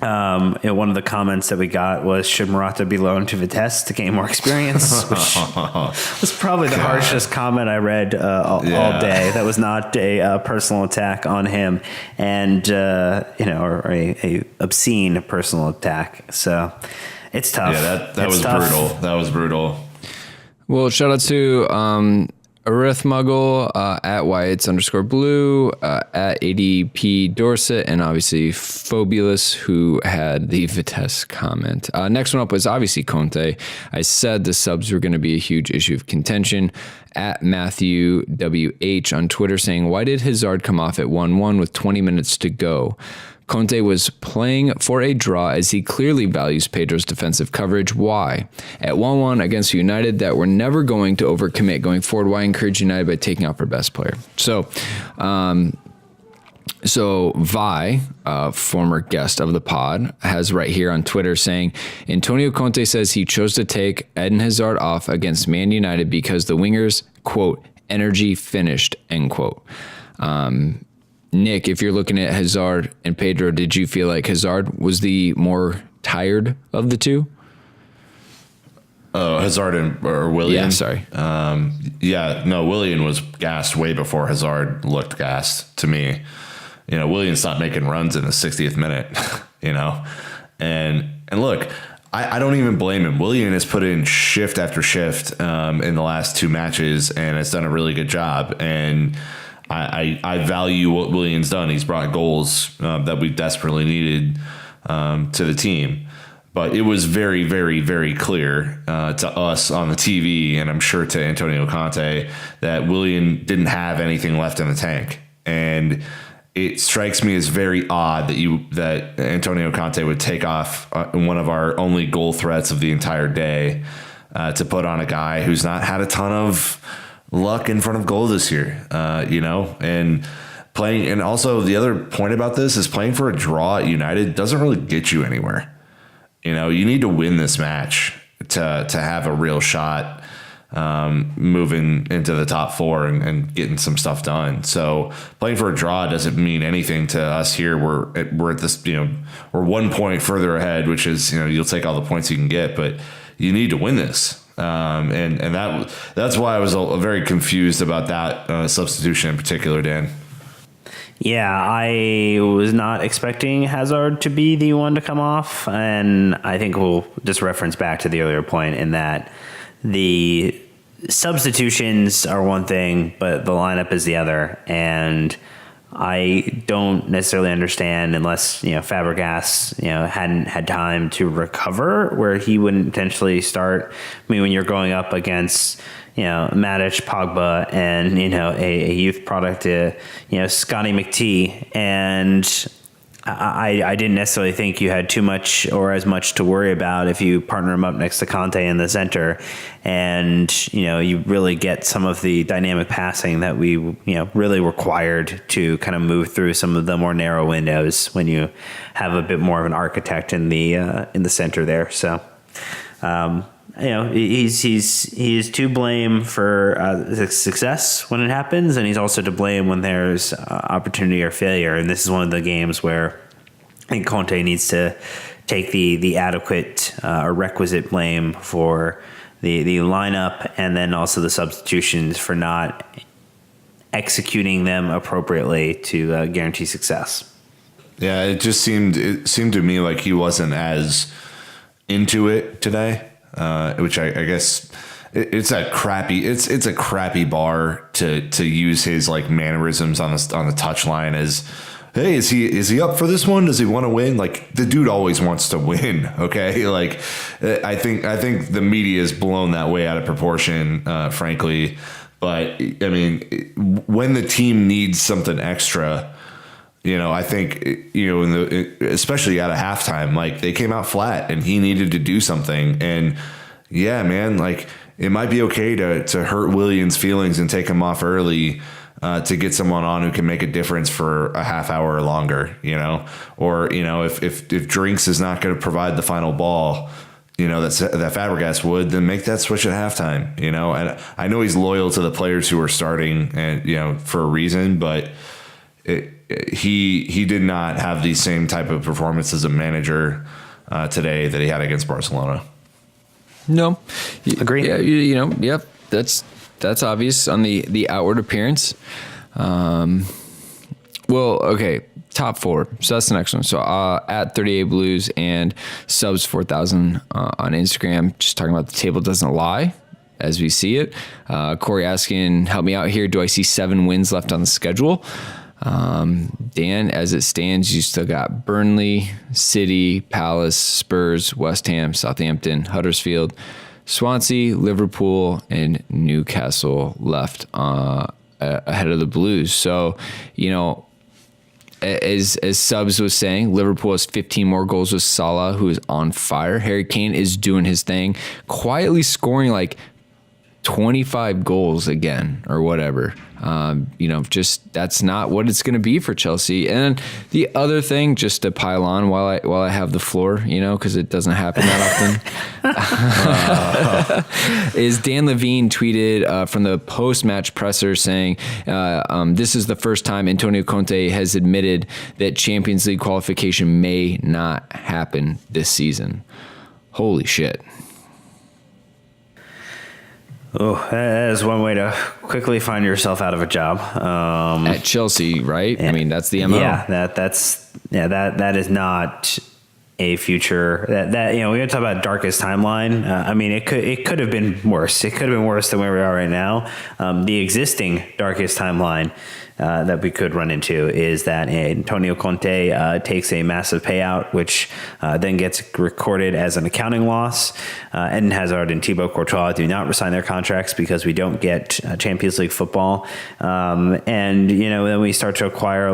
one of the comments that we got was, should Morata be loaned to Vitesse to gain more experience? Which was probably the harshest comment I read all day. That was not a personal attack on him, and or a obscene personal attack. So it's tough. Yeah, that was tough. Brutal. That was brutal. Well, shout out to Arithmuggle, at Wyatt's_blue, at ADP Dorset, and obviously Phobulus, who had the Vitesse comment. Next one up was obviously Conte. I said the subs were going to be a huge issue of contention. At Matthew WH on Twitter saying, why did Hazard come off at 1-1 with 20 minutes to go? Conte was playing for a draw as he clearly values Pedro's defensive coverage. Why? At 1-1 against United that we're never going to overcommit going forward, why encourage United by taking out our best player? So Vi, former guest of the pod, has right here on Twitter saying, Antonio Conte says he chose to take Eden Hazard off against Man United because the wingers, quote, energy finished, end quote. Nick, if you're looking at Hazard and Pedro, did you feel like Hazard was the more tired of the two? Hazard or Willian? Yeah, sorry. Willian was gassed way before Hazard looked gassed to me. Willian stopped making runs in the 60th minute, and look, I don't even blame him. Willian has put in shift after shift in the last two matches and has done a really good job. And I value what Willian's done. He's brought goals that we desperately needed to the team. But it was very, very, very clear to us on the TV, and I'm sure to Antonio Conte, that Willian didn't have anything left in the tank. And it strikes me as very odd that Antonio Conte would take off one of our only goal threats of the entire day to put on a guy who's not had a ton of luck in front of goal this year, and playing. And also the other point about this is playing for a draw at United doesn't really get you anywhere. You need to win this match to have a real shot moving into the top four and getting some stuff done. So playing for a draw doesn't mean anything to us here. We're at this, we're 1 point further ahead, which is, you'll take all the points you can get, but you need to win this. And that's why I was very confused about that substitution in particular, Dan. Yeah, I was not expecting Hazard to be the one to come off, and I think we'll just reference back to the earlier point in that the substitutions are one thing, but the lineup is the other, and I don't necessarily understand unless Fabregas hadn't had time to recover, where he wouldn't potentially start. I mean, when you're going up against Matic, Pogba, and a youth product, Scotty McTee, and I didn't necessarily think you had too much or as much to worry about if you partner him up next to Conte in the center, and you really get some of the dynamic passing that we really required to kind of move through some of the more narrow windows when you have a bit more of an architect in the center there. So. He's to blame for success when it happens, and he's also to blame when there's opportunity or failure. And this is one of the games where I think Conte needs to take the adequate or requisite blame for the lineup, and then also the substitutions for not executing them appropriately to guarantee success. Yeah, it seemed to me like he wasn't as into it today. Which I guess it's a crappy bar to use his like mannerisms on the touchline as, hey, is he up for this one? Does he want to win? Like, the dude always wants to win. Okay, like I think the media has blown that way out of proportion, frankly. But I mean, when the team needs something extra, I think, especially at a halftime, like they came out flat and he needed to do something. And yeah, man, like it might be okay to hurt Willian's feelings and take him off early to get someone on who can make a difference for a half hour or longer, or, if Drinks is not going to provide the final ball, that Fabregas would, then make that switch at halftime, and I know he's loyal to the players who are starting and, for a reason, but he did not have the same type of performance as a manager today that he had against Barcelona. No, agree. Yeah, yep. That's obvious on the outward appearance. Well, okay, top four. So that's the next one. So at 38 Blues and subs 4,000 on Instagram, just talking about the table doesn't lie. as we see it. Corey asking, help me out here. Do I see 7 wins left on the schedule? Dan, as it stands, you still got Burnley, City, Palace, Spurs, West Ham, Southampton, Huddersfield, Swansea, Liverpool, and Newcastle left ahead of the Blues. So, as Subs was saying, Liverpool has 15 more goals with Salah, who is on fire. Harry Kane is doing his thing, quietly scoring like 25 goals again or whatever. Just that's not what it's going to be for Chelsea. And the other thing, just to pile on while I have the floor, because it doesn't happen that often, is Dan Levine tweeted from the post-match presser saying, this is the first time Antonio Conte has admitted that Champions League qualification may not happen this season. Holy shit. Oh, that is one way to quickly find yourself out of a job. At Chelsea, right? I mean, that's the MO. Yeah, that is not a future that we're gonna talk about darkest timeline. It could have been worse. It could have been worse than where we are right now. The existing darkest timeline that we could run into is that Antonio Conte takes a massive payout, which then gets recorded as an accounting loss. Eden Hazard and Thibaut Courtois do not resign their contracts because we don't get Champions League football. Then we start to acquire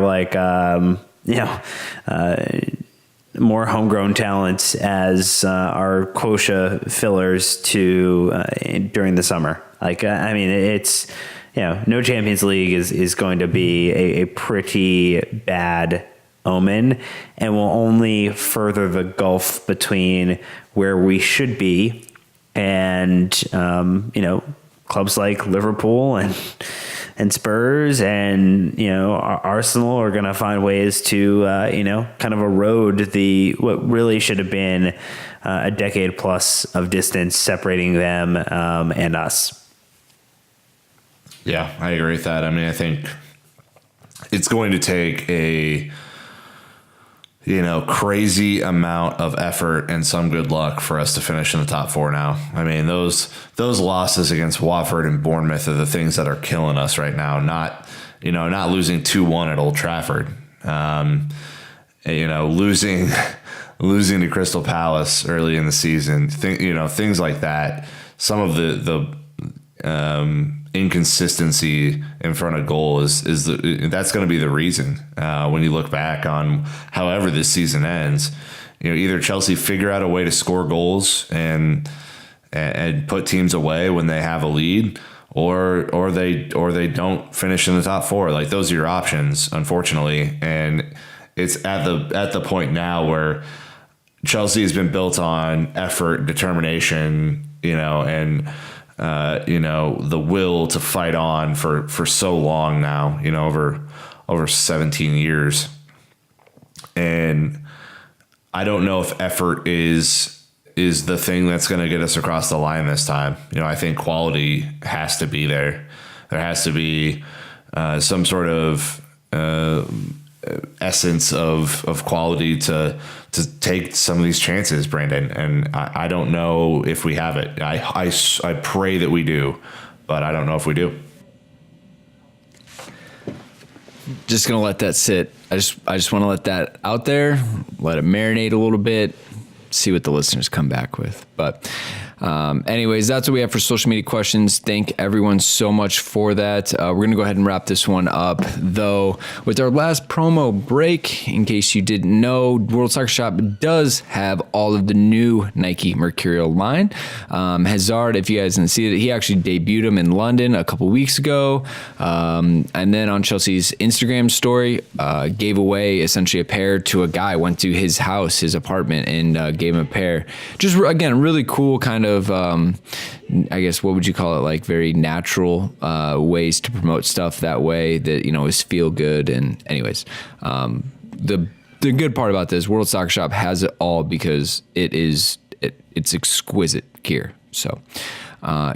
more homegrown talents as our quota fillers during the summer. It's no Champions League is going to be a pretty bad omen, and will only further the gulf between where we should be and clubs like Liverpool and Spurs and Arsenal are going to find ways to kind of erode what really should have been a decade plus of distance separating them and us. Yeah, I agree with that. I think it's going to take a crazy amount of effort and some good luck for us to finish in the top 4 now. Those losses against Watford and Bournemouth are the things that are killing us right now. Not losing 2-1 at Old Trafford. Losing to Crystal Palace early in the season. Things like that. Some of the inconsistency in front of goal that's going to be the reason when you look back on however this season ends. Either Chelsea figure out a way to score goals and put teams away when they have a lead, or they don't finish in the top 4. Like, those are your options, unfortunately. And it's at the point now where Chelsea has been built on effort, determination, and the will to fight on for so long now, over 17 years. And I don't know if effort is the thing that's going to get us across the line this time. I think quality has to be there. There has to be some sort of essence of quality to take some of these chances, Brandon. And I don't know if we have it. I pray that we do, but I don't know if we do. Just gonna let that sit. I just want to let that out there, let it marinate a little bit, see what the listeners come back with. But anyways, that's what we have for social media questions. Thank everyone so much for that. We're going to go ahead and wrap this one up, though, with our last promo break. In case you didn't know, World Soccer Shop does have all of the new Nike Mercurial line. Hazard, if you guys didn't see it, he actually debuted him in London a couple weeks ago. And then on Chelsea's Instagram story, gave away essentially a pair to a guy, went to his house, his apartment, and gave him a pair. Just, again, really cool kind of, I guess, what would you call it? Like, very natural ways to promote stuff that way that, is feel good. And anyways, the good part about this, World Soccer Shop has it all because it's exquisite gear. So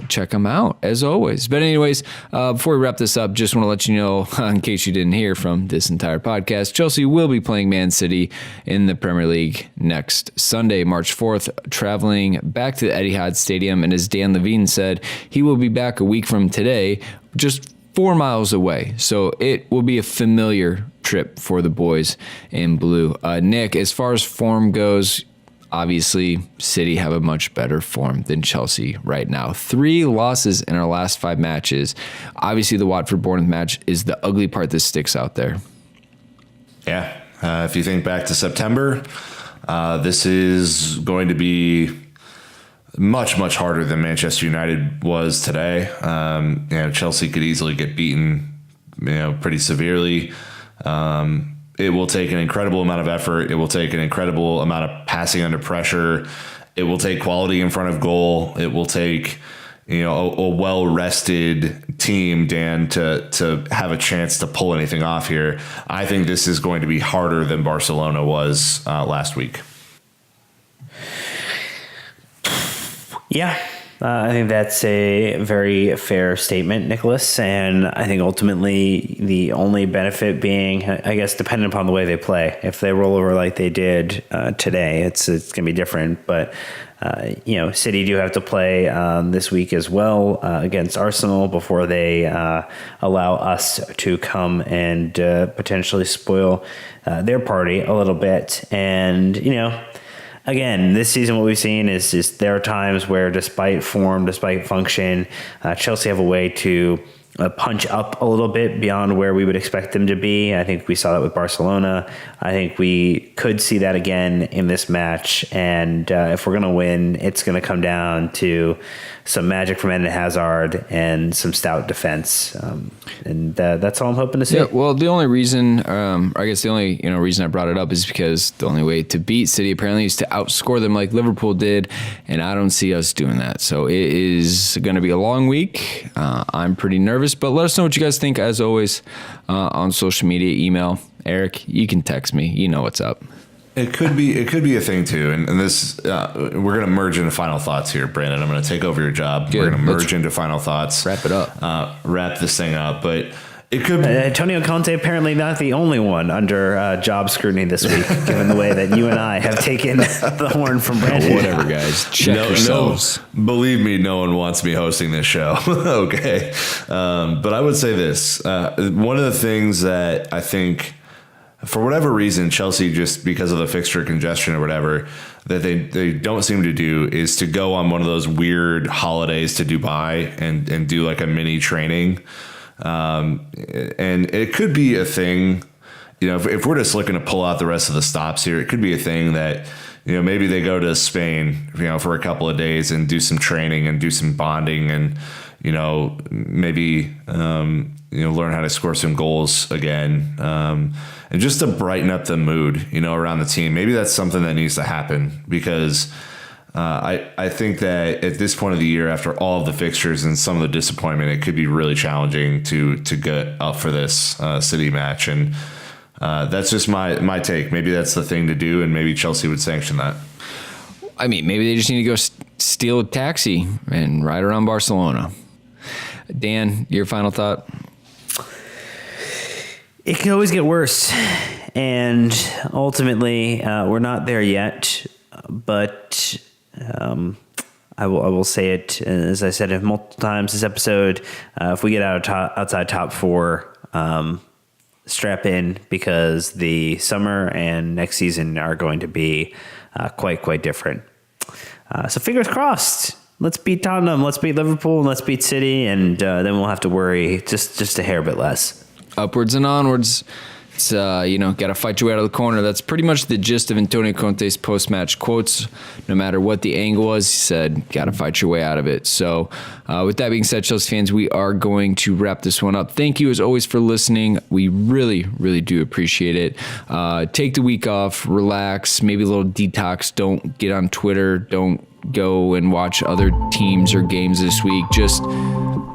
check them out as always. But anyways, before we wrap this up, just want to let you know, in case you didn't hear from this entire podcast, Chelsea will be playing Man City in the Premier League next Sunday, March 4th, traveling back to the Etihad Stadium. And as Dan Levine said, he will be back a week from today, just 4 miles away. So it will be a familiar trip for the boys in blue. Nick, as far as form goes, obviously City have a much better form than Chelsea right now. 3 losses in our last 5 matches. Obviously the Watford-Bournemouth match is the ugly part that sticks out there. Yeah. If you think back to September, this is going to be much, much harder than Manchester United was today. Chelsea could easily get beaten, pretty severely. It will take an incredible amount of effort. It will take an incredible amount of passing under pressure. It will take quality in front of goal. It will take, a well-rested team, Dan, to have a chance to pull anything off here. I think this is going to be harder than Barcelona was last week. Yeah, I think that's a very fair statement, Nicholas. And I think ultimately the only benefit being, I guess, dependent upon the way they play. If they roll over like they did today, it's going to be different. But, City do have to play this week as well against Arsenal before they allow us to come and potentially spoil their party a little bit. And, again, this season, what we've seen is there are times where, despite form, despite function, Chelsea have a way to punch up a little bit beyond where we would expect them to be. I think we saw that with Barcelona. I think we could see that again in this match. And if we're going to win, it's going to come down to some magic from Eden Hazard and some stout defense. And that's all I'm hoping to see. Yeah, well, the only reason, reason I brought it up is because the only way to beat City apparently is to outscore them like Liverpool did, and I don't see us doing that. So it is going to be a long week. I'm pretty nervous, but let us know what you guys think, as always, on social media, email. Eric, you can text me. You know what's up. It could be a thing too, and this we're going to merge into final thoughts here, Brandon. I'm going to take over your job. Good. We're going to merge into final thoughts. Wrap it up. Wrap this thing up, but it could be. Antonio Conte apparently not the only one under job scrutiny this week, given the way that you and I have taken the horn from Brandon. Whatever, guys. Check yourselves. No, believe me, no one wants me hosting this show. Okay, but I would say this: one of the things that I think, for whatever reason, Chelsea, just because of the fixture congestion or whatever, that they don't seem to do is to go on one of those weird holidays to Dubai and do like a mini training. And it could be a thing, if we're just looking to pull out the rest of the stops here, it could be a thing that, maybe they go to Spain, for a couple of days and do some training and do some bonding and, maybe, learn how to score some goals again. And just to brighten up the mood, around the team. Maybe that's something that needs to happen because I think that at this point of the year, after all of the fixtures and some of the disappointment, it could be really challenging to get up for this City match. And that's just my take. Maybe that's the thing to do, and maybe Chelsea would sanction that. I mean, maybe they just need to go steal a taxi and ride around Barcelona. Dan, your final thought? It can always get worse, and ultimately, we're not there yet. But I will say it, as I said multiple times this episode. If we get outside top 4, strap in, because the summer and next season are going to be quite different. So fingers crossed. Let's beat Tottenham. Let's beat Liverpool. And let's beat City, and then we'll have to worry just a hair bit less. Upwards and onwards. It's, got to fight your way out of the corner. That's pretty much the gist of Antonio Conte's post-match quotes. No matter what the angle was, he said, got to fight your way out of it. So with that being said, Chelsea fans, we are going to wrap this one up. Thank you, as always, for listening. We really, really do appreciate it. Take the week off, relax, maybe a little detox. Don't get on Twitter. Don't go and watch other teams or games this week. Just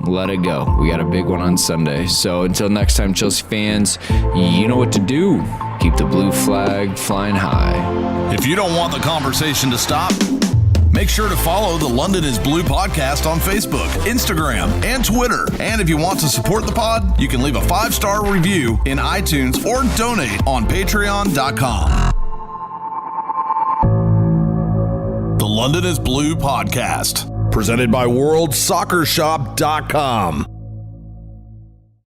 let it go. We got a big one on Sunday. So until next time, Chelsea fans, you know what to do. Keep the blue flag flying high. If you don't want the conversation to stop, Make sure to follow the London is Blue podcast on Facebook, Instagram, and Twitter. And if you want to support the pod, you can leave a 5-star review in iTunes or donate on patreon.com. The London is Blue podcast, presented by worldsoccershop.com.